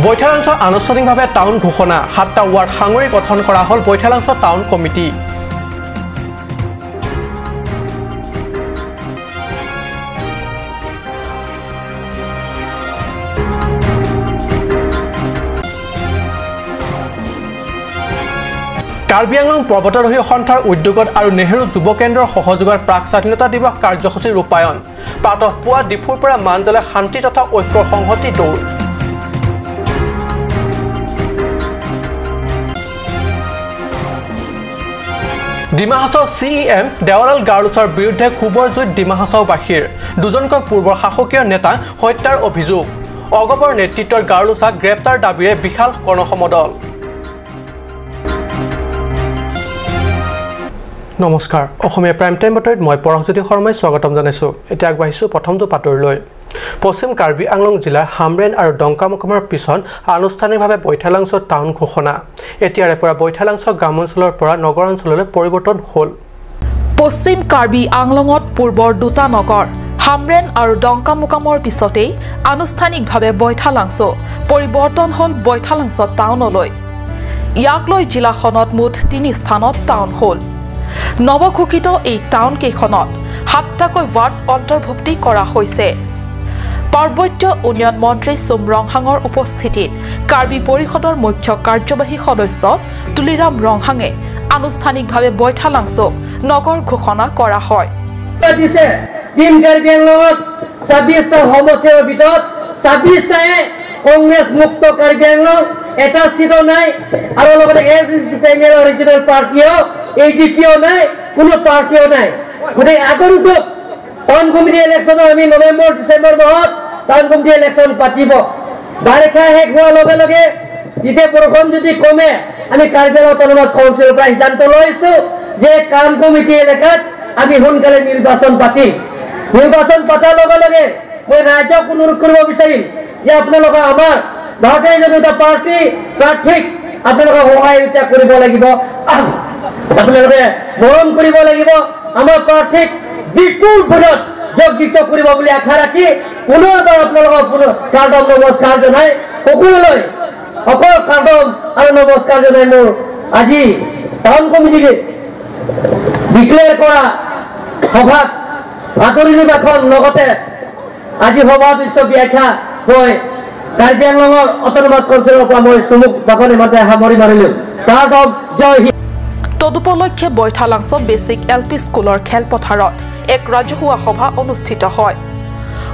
বৈঠালাংছৰ আনুষ্ঠানিকভাৱে টাউন ঘোষণা 7টা ৱাৰ্ড সাঙুৰি গঠন কৰা হ'ল বৈঠালাংছ টাউন কমিটি। কাৰ্বি আংলং পৰ্বতাৰোহী সন্থাৰ উদ্যোগত আৰু নেহেৰু যুৱ কেন্দ্ৰৰ সহযোগত প্ৰাক স্বাধীনতা দিৱস কাৰ্যসূচী ৰূপায়ণ। প্ৰাতঃ পুৱা ডিফুৰ পৰা মানজলে শান্তি তথা ঐক্যৰ সংহতি দৌৰ। ডিমা হাছাও CEM দেৱালাল গাৰ্লছৰ বিৰুদ্ধে ক্ষোভৰ জুইত ডিমা হাছাওবাসীৰ। দুজনকৈ পূৰ্বৰ শাসকীয় নেতা হত্যাৰ অভিযোগ। অগপৰ নেতৃত্বৰ গাৰ্লছাক গ্ৰেপ্তাৰ দাবীৰে বিশাল গণসমদল। নমস্কাৰ, অসমীয়া প্ৰাইম টাইম বাতৰিত মই পৰহজ্যোতি শৰ্মাই স্বাগতম জনাইছোঁ। এতিয়া আগবাঢ়িছোঁ প্ৰথমটো বাতৰিলৈ। পশ্চিম কাৰ্বি আংলং জিলাৰ হামৰেন আৰু ডংকামকমৰ পিছত আনুষ্ঠানিকভাৱে বৈঠালাংছ টাউন ঘোষণা। এতিয়াৰে পৰা বৈঠালাংছ গ্ৰামাঞ্চলৰ পৰা নগৰ অঞ্চললৈ পৰিৱৰ্তন হ'ল। পশ্চিম কাৰ্বি আংলঙত পূৰ্বৰ দুটা নগৰ হামৰেন আৰু ডংকামুকামৰ পিছতেই আনুষ্ঠানিকভাৱে বৈঠালাংছ পৰিৱৰ্তন হ'ল বৈঠালাংছ টাউনলৈ। ইয়াক লৈ জিলাখনত মুঠ 3 স্থানত টাউন হ'ল। নৱঘোষিত এই টাউন কেইখনত 7টাকৈ ৱাৰ্ড অন্তৰ্ভুক্তি কৰা হৈছে। পাৰ্বত্য উন্নয়ন মন্ত্ৰী চুমৰংহাঙৰ উপস্থিতিত কাৰ্বি পৰিষদৰ মুখ্য কাৰ্যবাহী সদস্য তুলিৰাম ৰংহাঙে আনুষ্ঠানিকভাৱে বৈঠালাংছক নগৰ ঘোষণা কৰা হয়। কংগ্ৰেছ মুক্ত কাৰ্বি আংলং এটা সিটো নাই আৰু লগতে এজিচি পেনেল অৰিজিনেল পাৰ্টিও এজিপিও নাই, কোনো পাৰ্টিও নাই। গতিকে আগন্তুক টাউন কমিটি ইলেকশ্যনত আমি নৱেম্বৰ ডিচেম্বৰ মাহত টাউন কমিটি ইলেকশ্যন পাতিব। বাৰিষা শেষ হোৱাৰ লগে লগে যেতিয়া বৰষুণ যদি কমে আমি কাৰ্বি আংলং অটোনমাছ কাউন্সিলৰ পৰা সিদ্ধান্ত লৈছোঁ যে টাউন কমিটি এলেকাত আমি সোনকালে নিৰ্বাচন পাতিম। নিৰ্বাচন পতাৰ লগে লগে মই ৰাজ্যক অনুৰোধ কৰিব বিচাৰিম যে আপোনালোকে আমাৰ ভাৰতীয় জনতা পাৰ্টি প্ৰাৰ্থীক আপোনালোকে সহযোগিতা কৰিব লাগিব, আপোনালোকে মৰম কৰিব লাগিব। আমাৰ প্ৰাৰ্থীক বিপুল ভোটত যোগযুক্ত কৰিব বুলি আশা ৰাখি পুনৰবাৰ আপোনালোকক কাৰ্ডম নমস্কাৰ জনাই সকলোলৈ অকল কাৰ্ডম আৰু নমস্কাৰ জনাই মোৰ আজি টাউন কমিটিক ডিক্লেয়াৰ কৰা সভাত আদৰণি ভাষণ লগতে আজি সভাত বিশ্ব ব্যাখ্যা হৈ কাৰ্বি আংলঙৰ অটোনমাছ কাউন্সিলৰ পৰা মই চমুক ভাষণে মাতে সামৰি মাৰিলোঁ। কাৰ্ডম জয় হিন্দ। তদুপলক্ষে বৈঠালাংছ বেচিক LP স্কুলৰ খেলপথাৰত এক ৰাজহুৱা সভা অনুষ্ঠিত হয়।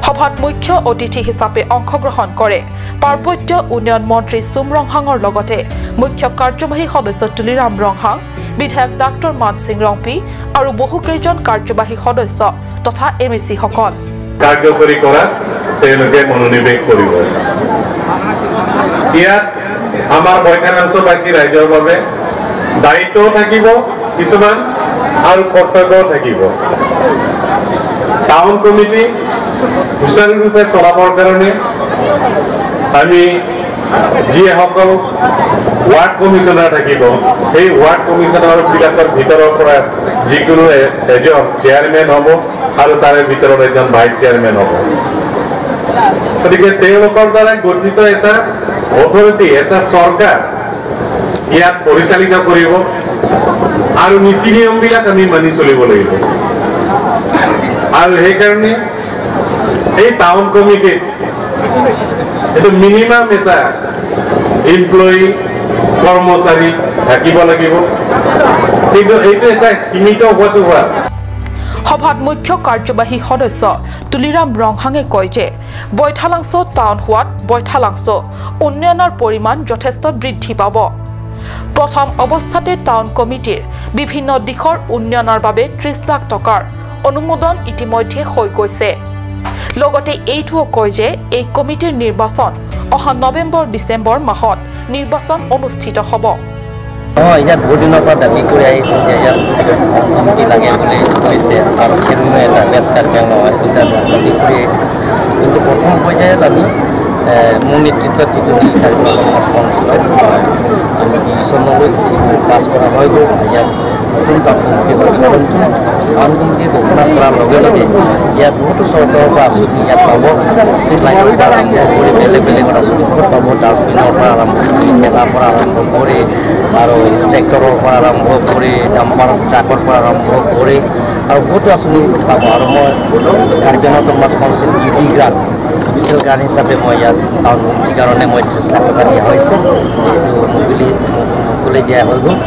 সভাত মুখ্য অতিথি হিচাপে অংশগ্ৰহণ কৰে পাৰ্বত্য উন্নয়ন মন্ত্ৰী চুমৰংহাঙৰ লগতে মুখ্য কাৰ্যবাহী সদস্য তুলিৰাম ৰংহাং, বিধায়ক ডাক্তৰ মান সিং ৰংপি আৰু বহুকেইজন কাৰ্যবাহী সদস্য তথা MEC সকল। কাৰ্যকৰী কৰা তেওঁলোকে মনোনিৱেশ কৰিব। ইয়াত আমাৰ বৈঠালাংছবাসী ৰাইজৰ বাবে দায়িত্বও থাকিব কিছুমান আৰু কৰ্তব্যও থাকিব। টাউন কমিটি সুচাৰুৰূপে চলাবৰ কাৰণে আমি যিসকল ৱাৰ্ড কমিশ্যনাৰ থাকিব সেই ৱাৰ্ড কমিশ্যনাৰবিলাকৰ ভিতৰৰ পৰা যিকোনো এজন চেয়াৰমেন হ'ব আৰু তাৰে ভিতৰত এজন ভাইচ চেয়াৰমেন হ'ব। গতিকে তেওঁলোকৰ দ্বাৰা গঠিত এটা অথৰিটি, এটা চৰকাৰ ইয়াত পৰিচালিত কৰিব আৰু নীতি নিয়মবিলাক আমি মানি চলিব লাগিব। আৰু সেইকাৰণে এই টাউন কমিটিত এইটো মিনিমাম এটা এমপ্লয়ী কৰ্মচাৰী থাকিব লাগিব, কিন্তু এইটো এটা সীমিত হোৱাটো হোৱা। সভাত মুখ্য কাৰ্যবাহী সদস্য তুলিৰাম ৰংহাঙে কয় যে বৈঠালাংছ টাউন হোৱাত বৈঠালাংছ উন্নয়নৰ পৰিমাণ যথেষ্ট বৃদ্ধি পাব। প্ৰথম অৱস্থাতে টাউন কমিটিৰ বিভিন্ন দিশৰ উন্নয়নৰ বাবে 30 লাখ টকাৰ অনুমোদন ইতিমধ্যে হৈ গৈছে। লগতে এইটোও কয় যে এই কমিটিৰ নিৰ্বাচন অহা নৱেম্বৰ ডিচেম্বৰ মাহত নিৰ্বাচন অনুষ্ঠিত হ'ব। ইয়াত বহুত দিনৰ পৰা দাবী কৰি আহিছে যে ইয়াত কমিটি লাগে বুলি কৈছে আৰু খেলুৱৈ এটা বেষ্ট কাৰ্বি আংলং হয় দুটা দাবী কৰি আহিছে। কিন্তু প্ৰথম পৰ্যায়ত আমি মোৰ নেতৃত্বত যিটো কাৰ্বি আংলং কাউন্সিলত আমি ডিভিশ্যনলৈ পাছ কৰা হৈ গ'ল ইয়াত নতুন টাউন কমিটি ঘোষণা কৰাৰ লগে লগে ইয়াত বহুতো চৰকাৰৰ পৰা আঁচনি ইয়াত পাব ষ্ট্ৰীট লাইটৰ পৰা আৰম্ভ কৰি বেলেগ বেলেগত আঁচনি বহুত পাব ডাষ্টবিনৰ পৰা আৰম্ভ কৰি ঠেলাৰ পৰা আৰম্ভ কৰি আৰু ট্ৰেক্টৰৰ পৰা আৰম্ভ কৰি ডাম্পাৰ ট্ৰাকৰ পৰা আৰম্ভ কৰি আৰু বহুতো আঁচনি পাব আৰু মই কাৰ্বি আংলং অট'নমাছ কাউন্সিল ইউটি গ্ৰাণ্ট স্পেচিয়েল গ্ৰাণ্ট হিচাপে মই ইয়াত টাউন কমিটিৰ কাৰণে মই 30 লাখ টকা দিয়া হৈছে এইটো মুকলি দিয়া হৈ গ'ল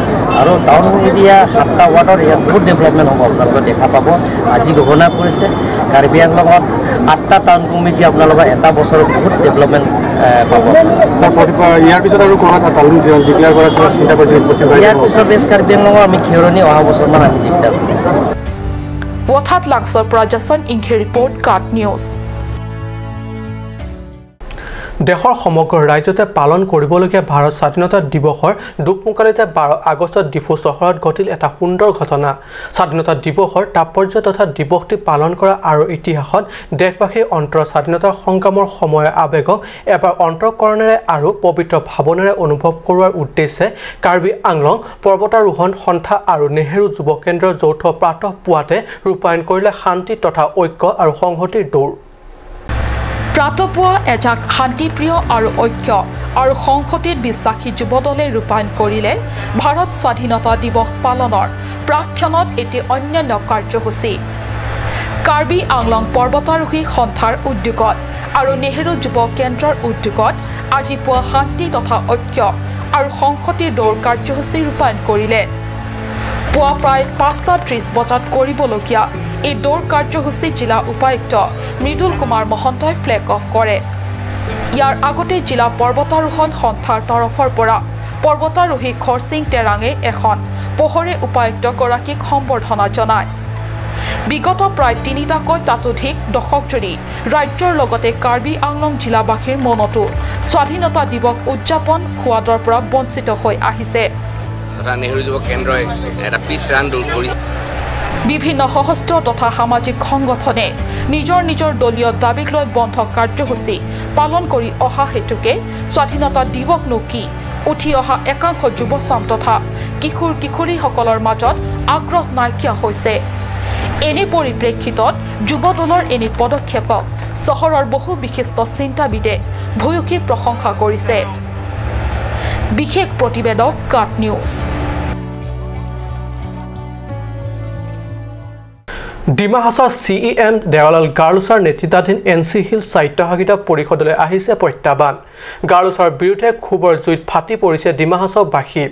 আৰু টাউন এৰিয়া 7টা ৱাৰ্ডৰ ইয়াত বহুত ডেভেলপমেণ্ট হ'ব আপোনালোকে দেখা পাব আজি ঘোষণা কৰিছে কাৰ্বি আংলঙত 8টা টাউন কমিটি আপোনালোকৰ এটা বছৰত বহুত ডেভেলপমেণ্ট পাব ইয়াৰ পিছত আৰু ক'ৰবাত টাউন ডিক্লেয়াৰ কৰাৰ চিন্তা কৰিছে ইয়াৰ পিছত বেছ কাৰ্বি আংলঙৰ আমি খেৰণি অহা বছৰমান আমি ডিক্লেয়াৰ কৰিম Wathat Langsor Prajason Inke Report Card News দেশৰ সমগ্ৰ ৰাজ্যতে পালন কৰিবলগীয়া ভাৰত স্বাধীনতা দিৱসৰ দুখমুকালিতে 12 আগষ্টত ডিফু চহৰত ঘটিল এটা সুন্দৰ ঘটনা স্বাধীনতা দিৱসৰ তাৎপৰ্য তথা দিৱসটি পালন কৰা আৰু ইতিহাসত দেশবাসীৰ অন্তৰ স্বাধীনতাৰ সংগ্ৰামৰ সময়ৰ আবেগক এবাৰ অন্তৰকৰণেৰে আৰু পবিত্ৰ ভাৱনাৰে অনুভৱ কৰোৱাৰ উদ্দেশ্যে কাৰ্বি আংলং পৰ্বতাৰোহণ সন্থা আৰু নেহেৰু যুৱ কেন্দ্ৰৰ যৌথ প্ৰাতঃ পুৱাতে ৰূপায়ণ কৰিলে শান্তি তথা ঐক্য আৰু সংহতিৰ দৌৰ প্ৰাতপুৱা এজাক শান্তিপ্ৰিয় আৰু ঐক্য আৰু সংহতিৰ বিশ্বাসী যুৱদলে ৰূপায়ণ কৰিলে ভাৰত স্বাধীনতা দিৱস পালনৰ প্ৰাক্ষণত এটি অন্যান্য কাৰ্যসূচী কাৰ্বি আংলং পৰ্বতাৰোহী সন্থাৰ উদ্যোগত আৰু নেহেৰু যুৱ কেন্দ্ৰৰ উদ্যোগত আজি পুৱা শান্তি তথা ঐক্য আৰু সংহতিৰ দৌৰ কাৰ্যসূচী ৰূপায়ণ কৰিলে পুৱা প্ৰায় 5:30 বজাত কৰিবলগীয়া এই দৌৰ কাৰ্যসূচী জিলা উপায়ুক্ত মৃদুল কুমাৰ মহন্তই ফ্লেগ অফ কৰে ইয়াৰ আগতে জিলা পৰ্বতাৰোহণ সন্থাৰ তৰফৰ পৰা পৰ্বতাৰোহী খৰচিং টেৰাঙে এখন পোহৰে উপায়ুক্তগৰাকীক সম্বৰ্ধনা জনায় বিগত প্ৰায় 3টাকৈ তাতোধিক দশক জুৰি ৰাজ্যৰ লগতে কাৰ্বি আংলং জিলাবাসীৰ মনতো স্বাধীনতা দিৱস উদযাপন হোৱাদৰ পৰা বঞ্চিত হৈ আহিছে নেহেৰু যুৱ কেন্দ্ৰই এটা পিছ ৰান দৌৰ কৰিছে বিভিন্ন সশস্ত্ৰ তথা সামাজিক সংগঠনে নিজৰ নিজৰ দলীয় দাবীক লৈ বন্ধ কাৰ্যসূচী পালন কৰি অহা হেতুকে স্বাধীনতা দিৱসনো কি উঠি অহা একাংশ যুৱচাম তথা কিশোৰ কিশোৰীসকলৰ মাজত আগ্ৰহ নাইকিয়া হৈছে এনে পৰিপ্ৰেক্ষিতত যুৱদলৰ এনে পদক্ষেপক চহৰৰ বহু বিশিষ্ট চিন্তাবিদে ভূয়সী প্ৰশংসা কৰিছে বিশেষ প্ৰতিবেদক কাট নিউজ ডিমা হাছাৰ CEM দেৱালাল গাৰ্লছৰ নেতৃত্বাধীন NC হিলছ সাহিত্য পৰিষদলৈ আহিছে প্ৰত্যাহ্বান গাৰ্লছৰ বিৰুদ্ধে ক্ষোভৰ জুইত ফাটি পৰিছে ডিমা হাছাৰবাসী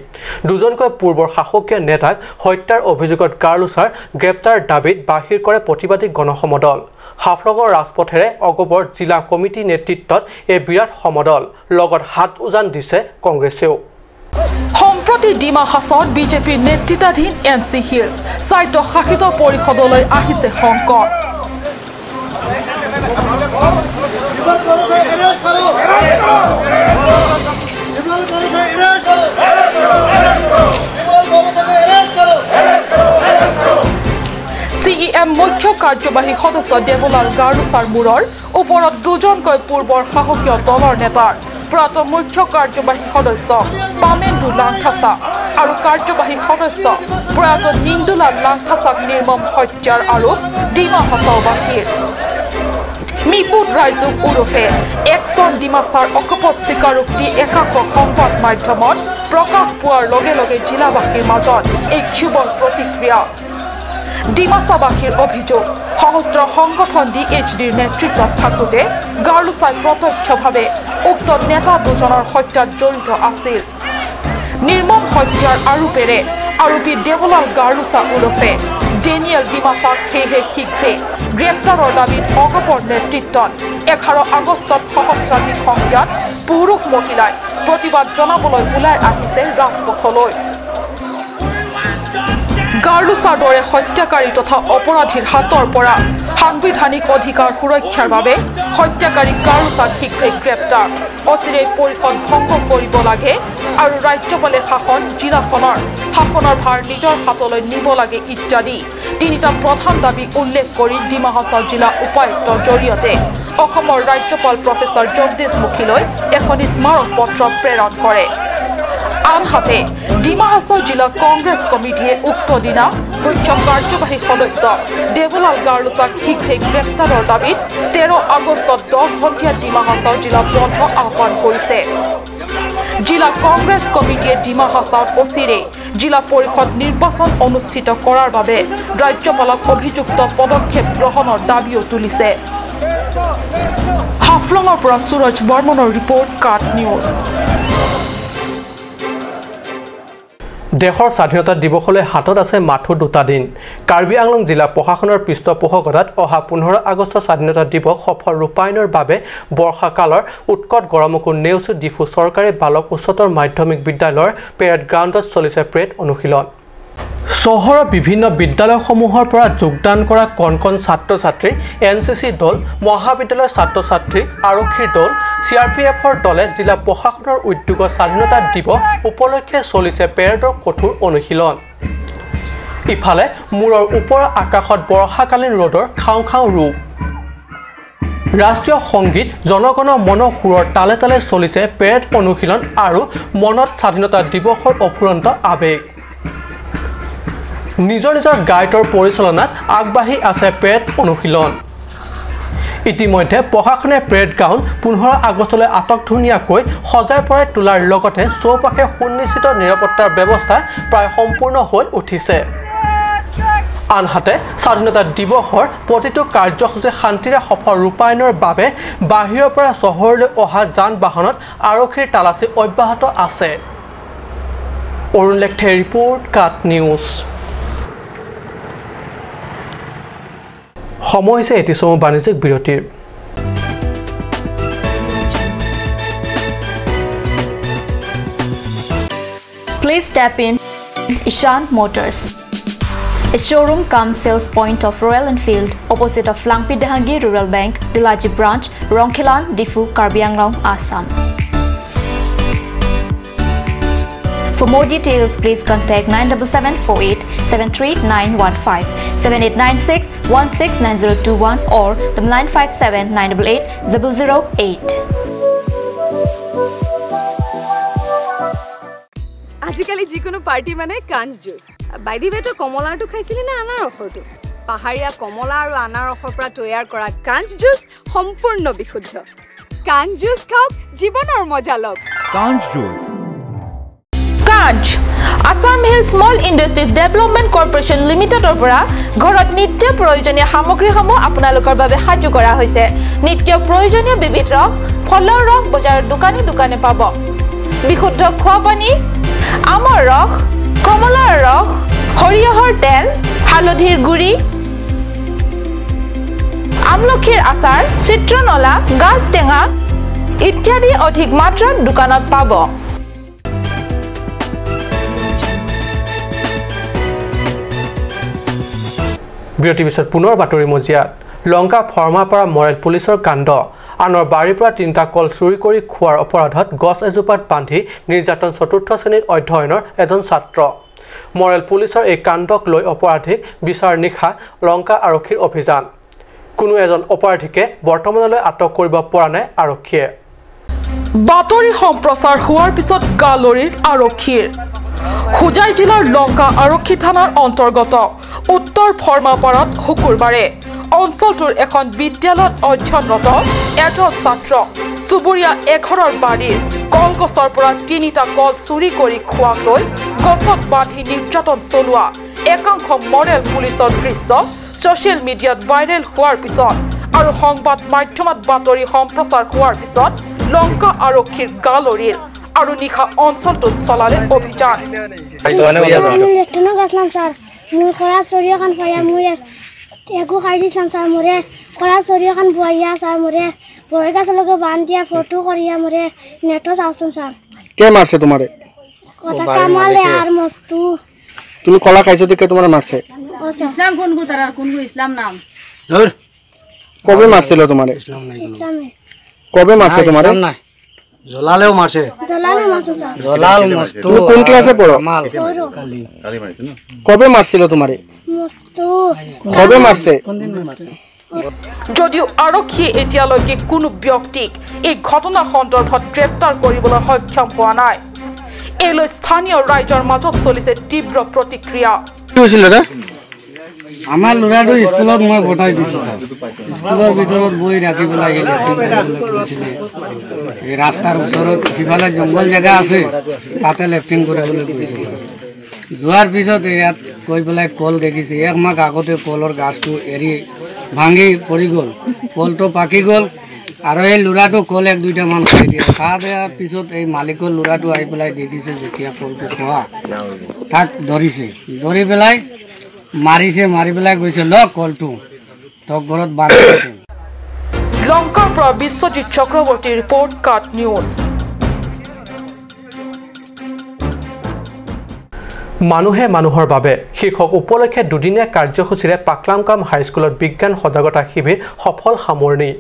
দুজনকৈ পূৰ্বৰ শাসকীয় নেতাক হত্যাৰ অভিযোগত গাৰ্লছৰ গ্ৰেপ্তাৰ দাবীত বাহিৰ কৰে প্ৰতিবাদী গণসমদল হাফলঙৰ ৰাজপথেৰে অগবৰ জিলা কমিটি নেতৃত্বত এই বিৰাট সমদল লগত হাত উজান দিছে কংগ্ৰেছেও সম্প্ৰতি ডিমা হাছাৰত বিজেপিৰ নেতৃত্বাধীন NC হিলছ স্বায়ত্তশাসিত পৰিষদলৈ আহিছে শংকৰ CEM মুখ্য কাৰ্যবাহী সদস্য দেৱলাল গাৰ্লছৰ মূৰৰ ওপৰত দুজনকৈ পূৰ্বৰ শাসকীয় দলৰ নেতাৰ প্ৰয়াত মুখ্য কাৰ্যবাহী সদস্য পামেন্দু লাংথাছা আৰু কাৰ্যবাহী সদস্য প্ৰয়াত নিন্দুলাল লাংথাছাক নিৰ্মম হত্যাৰ আৰোপ ডিমা হাছাওবাসীৰ মিপুত ৰাইজুক উৰফে একচন ডিমাছাৰ অকপত স্বীকাৰোক্তি একাংশ সংবাদ মাধ্যমত প্ৰকাশ পোৱাৰ লগে লগে জিলাবাসীৰ মাজত এই ক্ষোভৰ প্ৰতিক্ৰিয়া ডিমাছাবাসীৰ অভিযোগ সহস্ৰ সংগঠন DHDৰ নেতৃত্বত থাকোঁতে গাৰ্লছাই প্ৰত্যক্ষভাৱে উক্ত নেতা দুজনৰ হত্যাত জড়িত আছিল নিৰ্মম হত্যাৰ আৰোপেৰে আৰোপী দেৱলাল গাৰ্লছা উৰফে ডেনিয়েল ডিমাছাক সেয়েহে শীঘ্ৰে গ্ৰেপ্তাৰৰ দাবীত অগপৰ নেতৃত্বত 11 আগষ্টত সহস্ৰাধিক সংখ্যাত পুৰুষ মহিলাই প্ৰতিবাদ জনাবলৈ ওলাই আহিছে ৰাজপথলৈ গাৰ্লছাৰ দৰে হত্যাকাৰী তথা অপৰাধীৰ হাতৰ পৰা সাংবিধানিক অধিকাৰ সুৰক্ষাৰ বাবে হত্যাকাৰী গাৰ্লছাক শীঘ্ৰে গ্ৰেপ্তাৰ অচিৰেই পৰিষদ ভংগ কৰিব লাগে আৰু ৰাজ্যপালে জিলাখনৰ শাসনৰ ভাৰ নিজৰ হাতলৈ নিব লাগে ইত্যাদি তিনিটা প্ৰধান দাবী উল্লেখ কৰি ডিমা হাছাও জিলা উপায়ুক্তৰ জৰিয়তে অসমৰ ৰাজ্যপাল প্ৰফেসৰ জগদীশ মুখীলৈ এখন স্মাৰক পত্ৰ প্ৰেৰণ কৰে আনহাতে ডিমা হাছাও জিলা কংগ্ৰেছ কমিটিয়ে উক্ত দিনা মুখ্য কাৰ্যবাহী সদস্য দেৱলাল গাৰ্লুচাক শীঘ্ৰে গ্ৰেপ্তাৰৰ দাবীত 13 আগষ্টত 10 ঘণ্টীয়া ডিমা হাছাও জিলা বন্ধ আহ্বান কৰিছে জিলা কংগ্ৰেছ কমিটিয়ে ডিমা হাছাওত অচিৰে জিলা পৰিষদ নিৰ্বাচন অনুষ্ঠিত কৰাৰ বাবে ৰাজ্যপালক অভিযুক্ত পদক্ষেপ গ্ৰহণৰ দাবীও তুলিছে হাফলঙৰ পৰা সুৰজ বৰ্মনৰ ৰিপৰ্ট কাট নিউজ দেশৰ স্বাধীনতা দিৱসলৈ হাতত আছে মাথো দুটা দিন কাৰ্বি আংলং জিলা প্ৰশাসনৰ পৃষ্ঠপোষকতাত অহা 15 আগষ্ট স্বাধীনতা দিৱস সফল ৰূপায়ণৰ বাবে বৰ্ষাকালৰ উৎকট গৰমকো নেওচি ডিফু চৰকাৰী বালক উচ্চতৰ মাধ্যমিক বিদ্যালয়ৰ পেৰেড গ্ৰাউণ্ডত চলিছে পেৰেড অনুশীলন চহৰৰ বিভিন্ন বিদ্যালয়সমূহৰ পৰা যোগদান কৰা কণ ছাত্ৰ-ছাত্ৰী এনচিচি দল মহাবিদ্যালয়ৰ ছাত্ৰ-ছাত্ৰী আৰক্ষীৰ দল চিআৰপিএফৰ দলে জিলা প্ৰশাসনৰ উদ্যোগত স্বাধীনতা দিৱস উপলক্ষে চলিছে পেৰেডৰ কঠোৰ অনুশীলন ইফালে মূৰৰ ওপৰৰ আকাশত বৰ্ষাকালীন ৰ'দৰ খাওঁ ৰূপ ৰাষ্ট্ৰীয় সংগীত জনগণ মন সুৰৰ তালে তালে চলিছে পেৰেড অনুশীলন আৰু মনত স্বাধীনতা দিৱসৰ অফুৰন্ত আবেগ নিজৰ গাইডৰ পৰিচালনাত আগবাঢ়ি আছে পেৰেড অনুশীলন ইতিমধ্যে প্ৰশাসনে পেৰেড গ্ৰাউণ্ড 15 আগষ্টলৈ আটকধুনীয়াকৈ সজাই পৰাই তোলাৰ লগতে চৌপাশে সুনিশ্চিত নিৰাপত্তাৰ ব্যৱস্থা প্ৰায় সম্পূৰ্ণ হৈ উঠিছে আনহাতে স্বাধীনতা দিৱসৰ প্ৰতিটো কাৰ্যসূচী শান্তিৰে সফল ৰূপায়ণৰ বাবে বাহিৰৰ পৰা চহৰলৈ অহা যান বাহনত আৰক্ষীৰ তালাচী অব্যাহত আছে অৰুণ লেখে ৰিপৰ্ট কাট নিউজ সময় হৈছে এটি সময় বাণিজ্যিক বিৰতিৰ Please step in Ishan Motors, a showroom cum sales point of Royal Enfield opposite of Langpi Dahangi Rural Bank, Dilaji Branch, Rongkhelan, Difu, Karbi Anglong, Assam. For more details, please contact 97748 73915, 7896 169021 or 957 988 008. আজিকালি যিকোনো party মানে কাঞ্জ juice বাইদি বেটো কমলাটো খাইছিলি না আনাৰসৰটো পাহাৰীয়া কমলা আৰু আনাৰসৰ পৰা তৈয়াৰ কৰা কাঞ্জ জুচ সম্পূৰ্ণ বিশুদ্ধ কাঞ্জ জুচ খাওক জীৱনৰ মজা লওক Kanj juice Kanj Assam hill small industries development corporation লিমিটেডৰ পৰা ঘৰত নিত্য প্ৰয়োজনীয় সামগ্ৰীসমূহ আপোনালোকৰ বাবে সাজু কৰা হৈছে নিত্য প্ৰয়োজনীয় বিবিধ ৰস ফলৰ ৰস বজাৰৰ দোকানে পাব বিশুদ্ধ খোৱা পানী আমৰ ৰস কমলাৰ ৰস সৰিয়হৰ তেল হালধিৰ গুড়ি আমলখিৰ আচাৰ চিত্ৰনলা গাজ টেঙা ইত্যাদি অধিক মাত্ৰাত দোকানত পাব বিৰতি পিছত পুনৰ বাতৰি মজিয়াত লংকা ফৰ্মাৰ পৰা মৰেল পুলিচৰ কাণ্ড আনৰ বাৰীৰ পৰা তিনিটা কল চুৰি কৰি খোৱাৰ অপৰাধত গছ এজোপাত বান্ধি নিৰ্যাতন চতুৰ্থ শ্ৰেণীত অধ্যয়নৰ এজন ছাত্ৰ মৰেল পুলিচৰ এই কাণ্ডক লৈ অপৰাধীক বিচাৰ নিশা লংকা আৰক্ষীৰ অভিযান কোনো এজন অপৰাধীকে বৰ্তমানলৈ আটক কৰিব পৰা নাই আৰক্ষীয়ে বাতৰি সম্প্ৰচাৰ হোৱাৰ পিছত গালৰিৰ আৰক্ষীৰ খুজাই জিলাৰ লংকা আৰক্ষী থানাৰ অন্তৰ্গত উত্তৰ ফৰ্মাপাৰাত শুকুৰবাৰে অঞ্চলটোৰ এখন বিদ্যালয়ত অধ্যয়নৰত এজন ছাত্ৰ চুবুৰীয়া এঘৰৰ বাৰীৰ কলগছৰ পৰা তিনিটা কল চুৰি কৰি খোৱাক লৈ গছত বান্ধি নিৰ্যাতন চলোৱা একাংশ মৰেল পুলিচৰ দৃশ্য ছ'চিয়েল মিডিয়াত ভাইৰেল হোৱাৰ পিছত আৰু সংবাদ মাধ্যমত বাতৰি সম্প্ৰচাৰ হোৱাৰ পিছত লংকা আৰক্ষীৰ গালৰিৰ আৰু নিশা অঞ্চলটোত চলালে অভিযান একো খাই দিছাম স্যার মোরে কড়া চরিয়াখান বুয়াইয়া স্যার মোরে বই গাছ লগে বান দিয়া ফটো করিয়া মোরে নেটো চাওছুন স্যার কে মারছে তোমারে কথা কামালে আর মস্তু তুমি কলা খাইছো দেখে তোমারে মারছে ইসলাম কোনগু তারার কোনগু ইসলাম নাম কবে মারছিল তোমারে ইসলামে কবে মারছে তোমারে জলালেও মারছে জলালে মারছো স্যার জলাল মস্তু তুমি কোন ক্লাসে পড়ো মাল কবে মারছিল তোমারে মস্তু কবে মারছে যদিও আৰক্ষীয়ে এতিয়ালৈকে কোনো ব্যক্তিক এই ঘটনা সন্দৰ্ভত গ্ৰেপ্তাৰ কৰিবলৈ সক্ষম হোৱা নাই এলৈ স্থানীয় ৰাইজৰ মাজত চলিছে তীব্ৰ প্ৰতিক্ৰিয়া কি হৈছিল দাদা আমাৰ লড়াটো স্কুলত মই পঠাই দিছো স্কুলেৰ ভিতৰত বই ৰাখি পেলাই এই ৰাস্তাৰ ওচৰত সিফালে জঙ্গল জায়গা আছে তাতে লেফটিং কৰিবলৈ কৈছিল যোৱাৰ পিছত ইয়াত কৈ পেলাই কল দেখিছে এক মাহ আগতে কলৰ গাছটো এৰি ভাঙি পৰি গ'ল কলটো পাকি গ'ল আৰু এই লড়াটো কল এক দুইটা মান খাই দিয়ে খা দিয়াৰ পিছত এই মালিকৰ লড়াটো আহি পেলাই দেখিছে যেতিয়া কলটো খোৱা তাক ধৰিছে ধৰি পেলাই মাৰিছে মাৰি পেলাই গৈছে লগ কলটো তক ঘৰত বান্ধি লংকাৰ পৰা বিশ্বজিৎ চক্ৰৱৰ্তীৰ ৰিপৰ্ট কাট নিউজ মানুহে মানুহৰ বাবে শীৰ্ষক উপলক্ষে দুদিনীয়া কাৰ্যসূচীৰে পাকলামকাম হাইস্কুলত বিজ্ঞান সজাগতা শিবিৰ সফল সামৰণি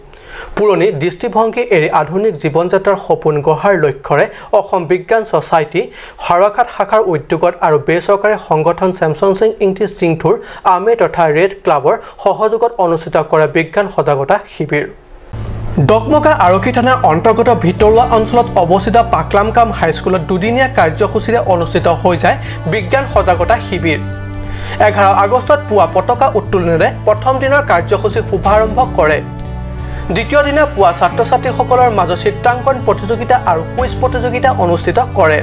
পুৰণি দৃষ্টিভংগী এৰি আধুনিক জীৱনযাত্ৰাৰ সপোন গঢ়াৰ লক্ষ্যৰে অসম বিজ্ঞান ছ'চাইটি হাৰাঘাট শাখাৰ উদ্যোগত আৰু বেচৰকাৰী সংগঠন ছেমছন ইংলিছ চিংথুৰ আমে তথা ৰেড ক্লাবৰ সহযোগত অনুষ্ঠিত কৰা বিজ্ঞান সজাগতা শিবিৰ ডকমকা আৰক্ষী থানাৰ অন্তৰ্গত ভিতৰুৱা অঞ্চলত অৱস্থিত পাকলামকাম হাইস্কুলত দুদিনীয়া কাৰ্যসূচীৰে অনুষ্ঠিত হৈ যায় বিজ্ঞান সজাগতা শিবিৰ 11 আগষ্টত পুৱা পতাকা উত্তোলনেৰে প্ৰথম দিনৰ কাৰ্যসূচী শুভাৰম্ভ কৰে দ্বিতীয় দিনা পুৱা ছাত্ৰ ছাত্ৰীসকলৰ মাজত চিত্ৰাংকন প্ৰতিযোগিতা আৰু কুইজ প্ৰতিযোগিতা অনুষ্ঠিত কৰে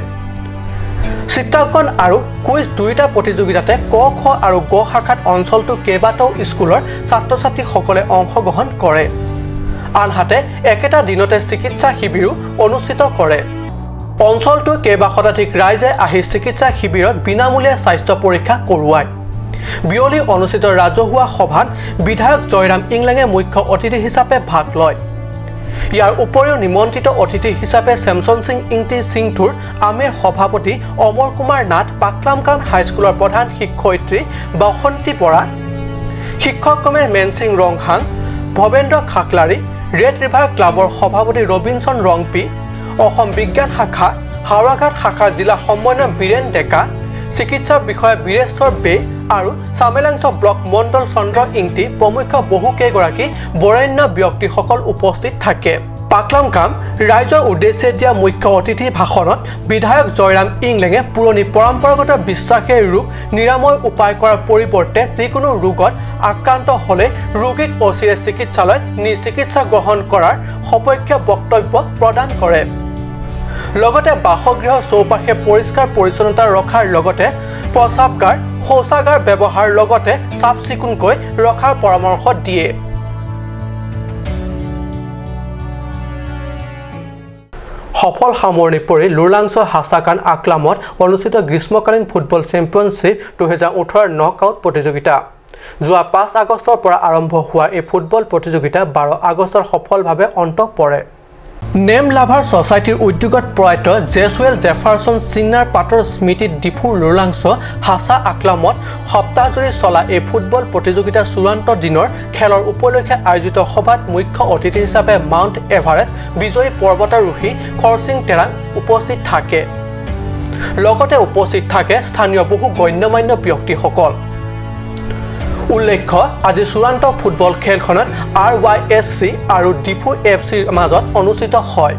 চিত্ৰাংকন আৰু কুইজ দুইটা প্ৰতিযোগিতাতে ক খ আৰু গ শাখাত অঞ্চলটোৰ কেইবাটাও স্কুলৰ ছাত্ৰ ছাত্ৰীসকলে অংশগ্ৰহণ কৰে আনহাতে একেটা দিনতে চিকিৎসা শিবিৰো অনুষ্ঠিত কৰে অঞ্চলটোৰ কেইবা শতাধিক ৰাইজে আহি চিকিৎসা শিবিৰত বিনামূলীয়া স্বাস্থ্য পৰীক্ষা কৰোৱায় বিয়লি অনুষ্ঠিত ৰাজহুৱা সভাত বিধায়ক জয়ৰাম ইংলেঙে মুখ্য অতিথি হিচাপে ভাগ লয় ইয়াৰ উপৰিও নিমন্ত্ৰিত অতিথি হিচাপে ছেমছন ইংলিছ চিংথুৰ আমেৰ সভাপতি অমৰ কুমাৰ নাথ পাকলামকাম হাইস্কুলৰ প্ৰধান শিক্ষয়িত্ৰী বসন্তী বৰা শিক্ষকক্ৰমে মেনসিং ৰংহাং ভৱেন্দ্ৰ খাকলাৰী ৰেড ৰিভাৰ ক্লাবৰ সভাপতি ৰবিনসন ৰংপি অসম বিজ্ঞান শাখা হাওৰাঘাট শাখাৰ জিলা সমন্বয়ক বীৰেন ডেকা চিকিৎসা বিষয়া বীৰেশ্বৰ বে আৰু সামেলাংশ ব্লক মণ্ডল চন্দ্ৰ ইংতি প্ৰমুখ বহুকেইগৰাকী বৰেণ্য ব্যক্তিসকল উপস্থিত থাকে পাকলামকাম ৰাইজৰ উদ্দেশ্যে দিয়া মুখ্য অতিথি ভাষণত বিধায়ক জয়ৰাম ইংলেঙে পুৰণি পৰম্পৰাগত বিশ্বাসেৰে ৰোগ নিৰাময় উপায় কৰাৰ পৰিৱৰ্তে যিকোনো ৰোগত আক্ৰান্ত হলে ৰোগীক অচিৰে চিকিৎসালয়ত নি চিকিৎসা গ্ৰহণ কৰাৰ সপক্ষে বক্তব্য প্ৰদান কৰে লগতে বাসগৃহ চৌপাশে পৰিষ্কাৰ পৰিচ্ছন্নতা ৰখাৰ লগতে প্ৰস্ৰাৱগাৰ শৌচাগাৰ ব্যৱহাৰ লগতে চাফ চিকুণকৈ ৰখাৰ পৰামৰ্শ দিয়ে সফল সামৰণি পৰি লুৰলাংছ হাছাকান আকলামত অনুষ্ঠিত গ্ৰীষ্মকালীন ফুটবল চেম্পিয়নশ্বিপ 2018 নকআউট প্ৰতিযোগিতা যোৱা 5 আগষ্টৰ পৰা আৰম্ভ হোৱা এই ফুটবল প্ৰতিযোগিতা 12 আগষ্টৰ সফলভাৱে অন্ত পৰে নেম লাভাৰ ছ'চাইটিৰ উদ্যোগত প্ৰয়াত জেছৱেল জেফাৰসন চিনাৰ পাতৰ স্মৃতিত ডিফুৰ লুৰলাংছ হাছা আকলামত সপ্তাহজুৰি চলা এই ফুটবল প্ৰতিযোগিতাৰ চূড়ান্ত দিনৰ খেলৰ উপলক্ষে আয়োজিত সভাত মুখ্য অতিথি হিচাপে মাউণ্ট এভাৰেষ্ট বিজয়ী পৰ্বতাৰোহী খৰচিং তেৰাং উপস্থিত থাকে লগতে উপস্থিত থাকে স্থানীয় বহু গণ্যমান্য ব্যক্তিসকল উল্লেখ্য আজি চূড়ান্ত ফুটবল খেলখনত RYSC আৰু ডিফু FCৰ মাজত অনুষ্ঠিত হয়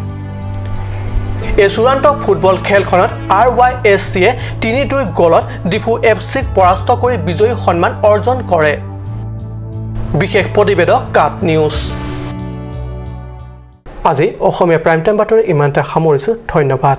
এই চূড়ান্ত ফুটবল খেলখনত RYSCয়ে 3-2 গলত ডিফু FCক পৰাস্ত কৰি বিজয়ী সন্মান অৰ্জন কৰে বিশেষ প্ৰতিবেদক কাট নিউজ আজি অসমীয়া প্ৰাইম টাইম বাতৰি ইমানতে সামৰিছো ধন্যবাদ